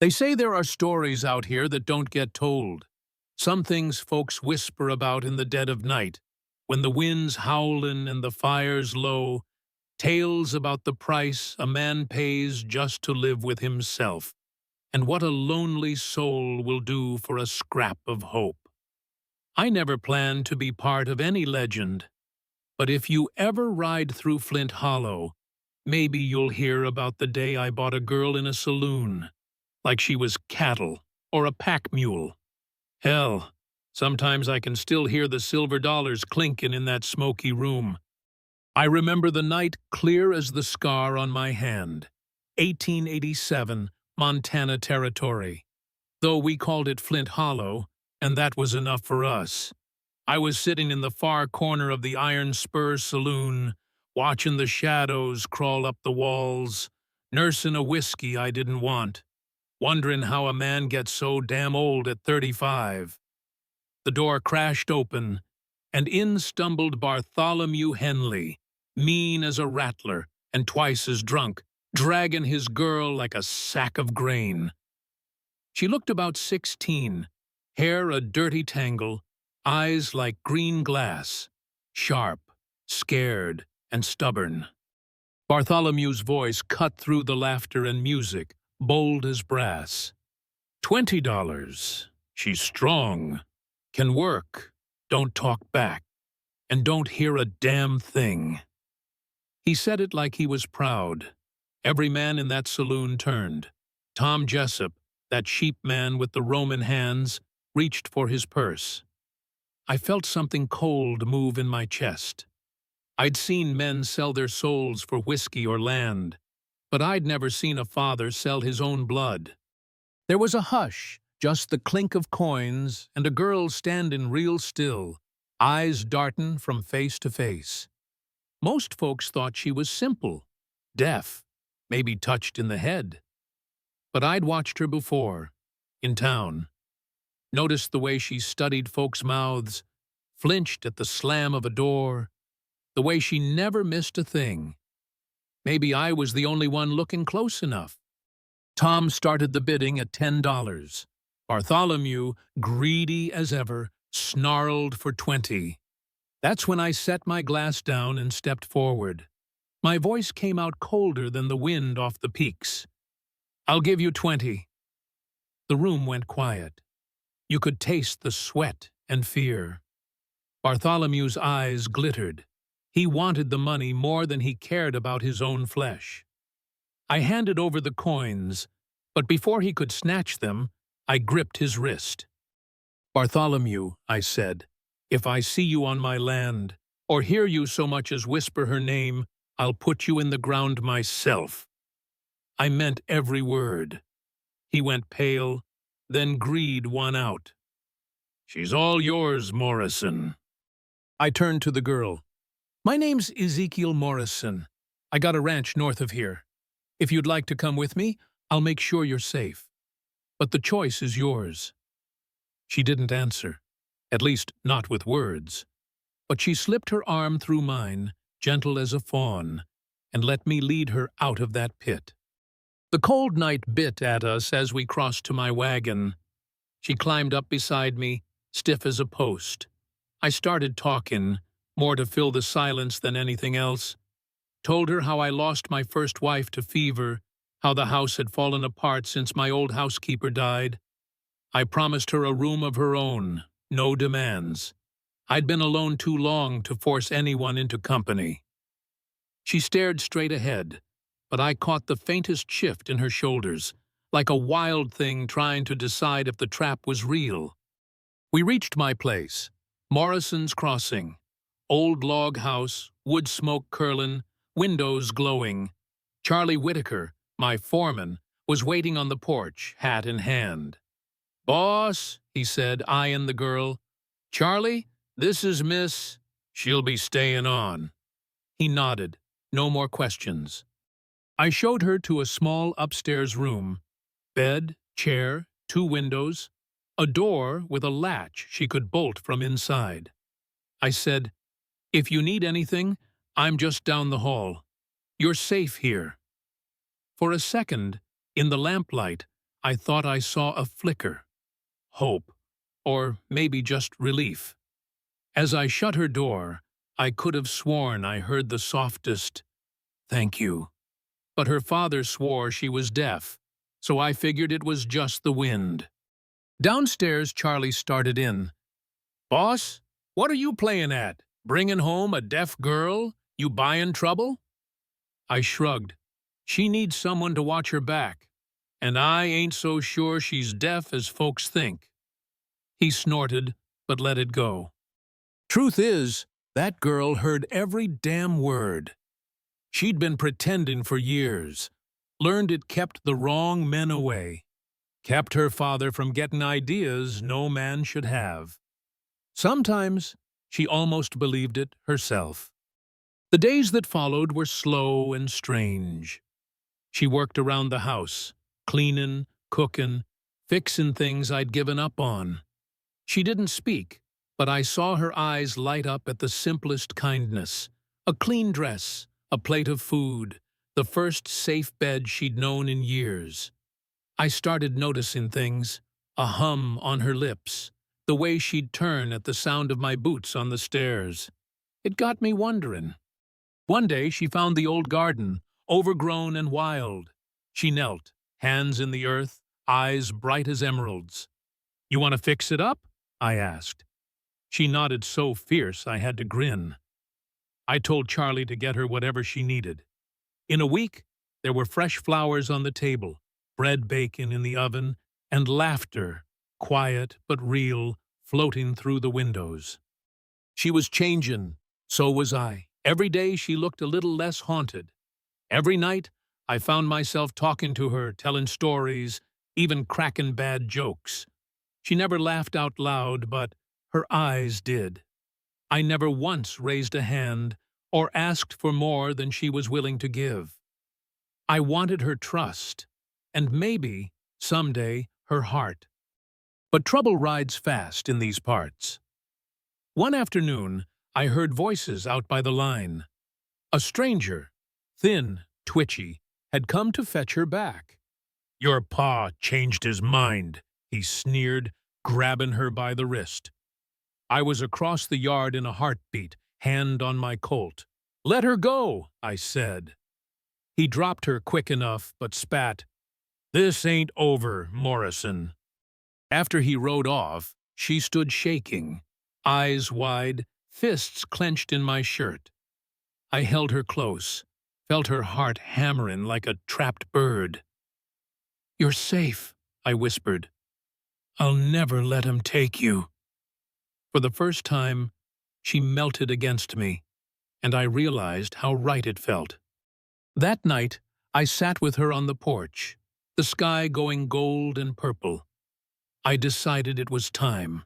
They say there are stories out here that don't get told. Some things folks whisper about in the dead of night, when the wind's howlin' and the fire's low, tales about the price a man pays just to live with himself, and what a lonely soul will do for a scrap of hope. I never planned to be part of any legend, but if you ever ride through Flint Hollow, maybe you'll hear about the day I bought a girl in a saloon, like she was cattle or a pack mule. Hell, sometimes I can still hear the silver dollars clinking in that smoky room. I remember the night clear as the scar on my hand. 1887, Montana Territory. Though we called it Flint Hollow, and that was enough for us. I was sitting in the far corner of the Iron Spur Saloon, watching the shadows crawl up the walls, nursing a whiskey I didn't want, wondering how a man gets so damn old at 35. The door crashed open, and in stumbled Bartholomew Henley, mean as a rattler and twice as drunk, dragging his girl like a sack of grain. She looked about 16, hair a dirty tangle, eyes like green glass, sharp, scared, and stubborn. Bartholomew's voice cut through the laughter and music, bold as brass. $20. She's strong, can work, don't talk back, and don't hear a damn thing. He said it like he was proud. Every man in that saloon turned. Tom Jessup, that sheep man with the Roman hands, reached for his purse. I felt something cold move in my chest. I'd seen men sell their souls for whiskey or land, but I'd never seen a father sell his own blood. There was a hush, just the clink of coins, and a girl standing real still, eyes dartin' from face to face. Most folks thought she was simple, deaf, maybe touched in the head. But I'd watched her before, in town. Noticed the way she studied folks' mouths, flinched at the slam of a door, the way she never missed a thing. Maybe I was the only one looking close enough. Tom started the bidding at $10. Bartholomew, greedy as ever, snarled for 20. That's when I set my glass down and stepped forward. My voice came out colder than the wind off the peaks. I'll give you 20. The room went quiet. You could taste the sweat and fear. Bartholomew's eyes glittered. He wanted the money more than he cared about his own flesh. I handed over the coins, but before he could snatch them, I gripped his wrist. Bartholomew, I said, if I see you on my land, or hear you so much as whisper her name, I'll put you in the ground myself. I meant every word. He went pale, then greed won out. She's all yours, Morrison. I turned to the girl. My name's Ezekiel Morrison. I got a ranch north of here. If you'd like to come with me, I'll make sure you're safe. But the choice is yours. She didn't answer, at least not with words. But she slipped her arm through mine, gentle as a fawn, and let me lead her out of that pit. The cold night bit at us as we crossed to my wagon. She climbed up beside me, stiff as a post. I started talking, more to fill the silence than anything else. Told her how I lost my first wife to fever, how the house had fallen apart since my old housekeeper died. I promised her a room of her own, no demands. I'd been alone too long to force anyone into company. She stared straight ahead, but I caught the faintest shift in her shoulders, like a wild thing trying to decide if the trap was real. We reached my place, Morrison's Crossing. Old log house, wood smoke curlin', windows glowing. Charlie Whitaker, my foreman, was waiting on the porch, hat in hand. "Boss," he said, eyeing the girl. "Charlie, this is Miss. She'll be staying on." He nodded. No more questions. I showed her to a small upstairs room. Bed, chair, 2 windows, a door with a latch she could bolt from inside. I said, "If you need anything, I'm just down the hall. You're safe here." For a second, in the lamplight, I thought I saw a flicker, hope, or maybe just relief. As I shut her door, I could have sworn I heard the softest, "Thank you." But her father swore she was deaf, so I figured it was just the wind. Downstairs, Charlie started in. "Boss, what are you playing at? Bringing home a deaf girl? You buying trouble?" I shrugged. She needs someone to watch her back, and I ain't so sure she's deaf as folks think. He snorted, but let it go. Truth is, that girl heard every damn word. She'd been pretending for years, learned it kept the wrong men away, kept her father from getting ideas no man should have. Sometimes she almost believed it herself. The days that followed were slow and strange. She worked around the house, cleaning, cooking, fixing things I'd given up on. She didn't speak, but I saw her eyes light up at the simplest kindness. A clean dress, a plate of food, the first safe bed she'd known in years. I started noticing things, a hum on her lips, the way she'd turn at the sound of my boots on the stairs. It got me wondering. One day she found the old garden, overgrown and wild. She knelt, hands in the earth, eyes bright as emeralds. "You want to fix it up?" I asked. She nodded so fierce I had to grin. I told Charlie to get her whatever she needed. In a week, there were fresh flowers on the table, bread baking in the oven, and laughter, quiet but real, floating through the windows. She was changing, so was I. Every day she looked a little less haunted. Every night I found myself talking to her, telling stories, even cracking bad jokes. She never laughed out loud, but her eyes did. I never once raised a hand or asked for more than she was willing to give. I wanted her trust, and maybe, someday, her heart. But trouble rides fast in these parts. One afternoon, I heard voices out by the line. A stranger, thin, twitchy, had come to fetch her back. "Your pa changed his mind," he sneered, grabbing her by the wrist. I was across the yard in a heartbeat, hand on my Colt. "Let her go," I said. He dropped her quick enough, but spat, "This ain't over, Morrison." After he rode off, she stood shaking, eyes wide, fists clenched in my shirt. I held her close, felt her heart hammering like a trapped bird. "You're safe," I whispered. "I'll never let him take you." For the first time, she melted against me, and I realized how right it felt. That night, I sat with her on the porch, the sky going gold and purple. I decided it was time.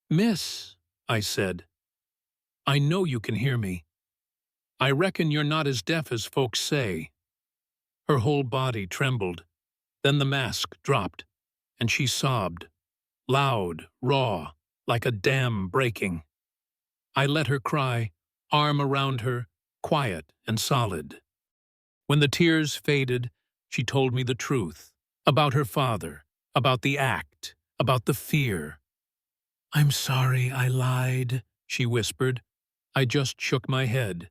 "Miss," I said, "I know you can hear me. I reckon you're not as deaf as folks say." Her whole body trembled. Then the mask dropped, and she sobbed, loud, raw, like a dam breaking. I let her cry, arm around her, quiet and solid. When the tears faded, she told me the truth, about her father, about the act, about the fear. "I'm sorry I lied," she whispered. I just shook my head.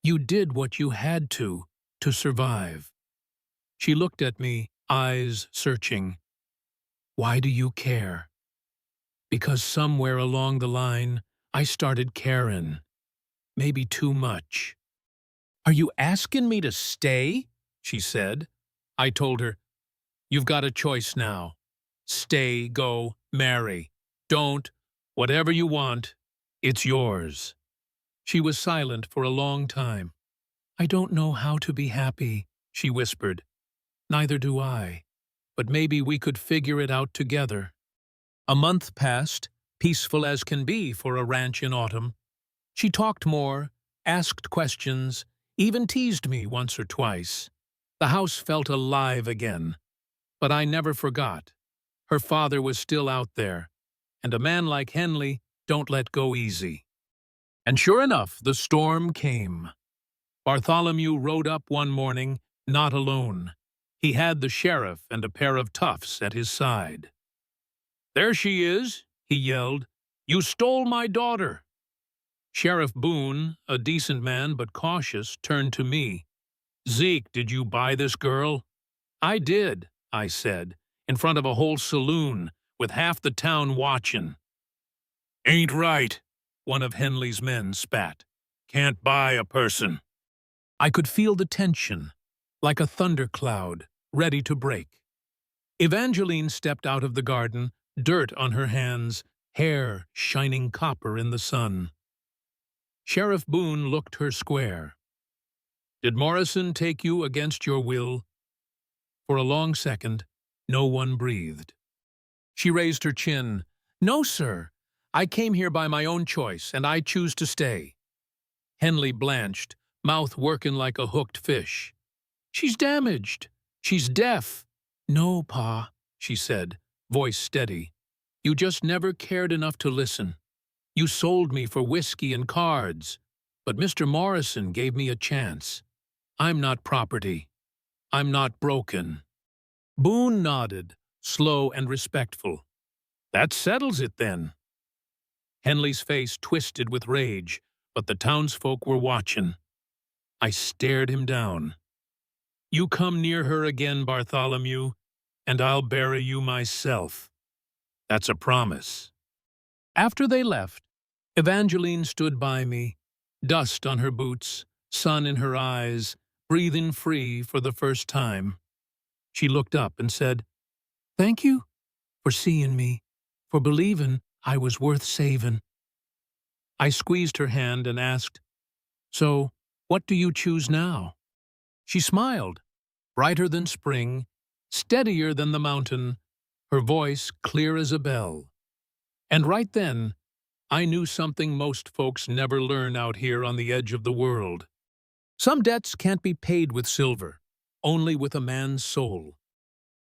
"You did what you had to survive." She looked at me, eyes searching. "Why do you care?" "Because somewhere along the line, I started caring. Maybe too much." "Are you asking me to stay?" she said. I told her, "You've got a choice now. Stay, go, marry. Don't, whatever you want, it's yours." She was silent for a long time. "I don't know how to be happy," she whispered. "Neither do I. But maybe we could figure it out together." A month passed, peaceful as can be for a ranch in autumn. She talked more, asked questions, even teased me once or twice. The house felt alive again. But I never forgot. Her father was still out there, and a man like Henley don't let go easy. And sure enough, the storm came. Bartholomew rode up one morning, not alone. He had the sheriff and a pair of toughs at his side. "There she is," he yelled. "You stole my daughter." Sheriff Boone, a decent man but cautious, turned to me. "Zeke, did you buy this girl?" "I did," I said, "in front of a whole saloon, with half the town watchin'." "Ain't right," one of Henley's men spat. "Can't buy a person." I could feel the tension, like a thundercloud, ready to break. Evangeline stepped out of the garden, dirt on her hands, hair shining copper in the sun. Sheriff Boone looked her square. "Did Morrison take you against your will?" For a long second, no one breathed. She raised her chin. "No, sir. I came here by my own choice, and I choose to stay." Henley blanched, mouth working like a hooked fish. "She's damaged. She's deaf." "No, Pa," she said, voice steady. "You just never cared enough to listen. You sold me for whiskey and cards, but Mr. Morrison gave me a chance. I'm not property. I'm not broken." Boone nodded, slow and respectful. "That settles it, then." Henley's face twisted with rage, but the townsfolk were watching. I stared him down. "You come near her again, Bartholomew, and I'll bury you myself. That's a promise." After they left, Evangeline stood by me, dust on her boots, sun in her eyes, breathing free for the first time. She looked up and said, "Thank you for seeing me, for believing I was worth saving." I squeezed her hand and asked, "So, what do you choose now?" She smiled, brighter than spring, steadier than the mountain, her voice clear as a bell. And right then, I knew something most folks never learn out here on the edge of the world. Some debts can't be paid with silver, only with a man's soul.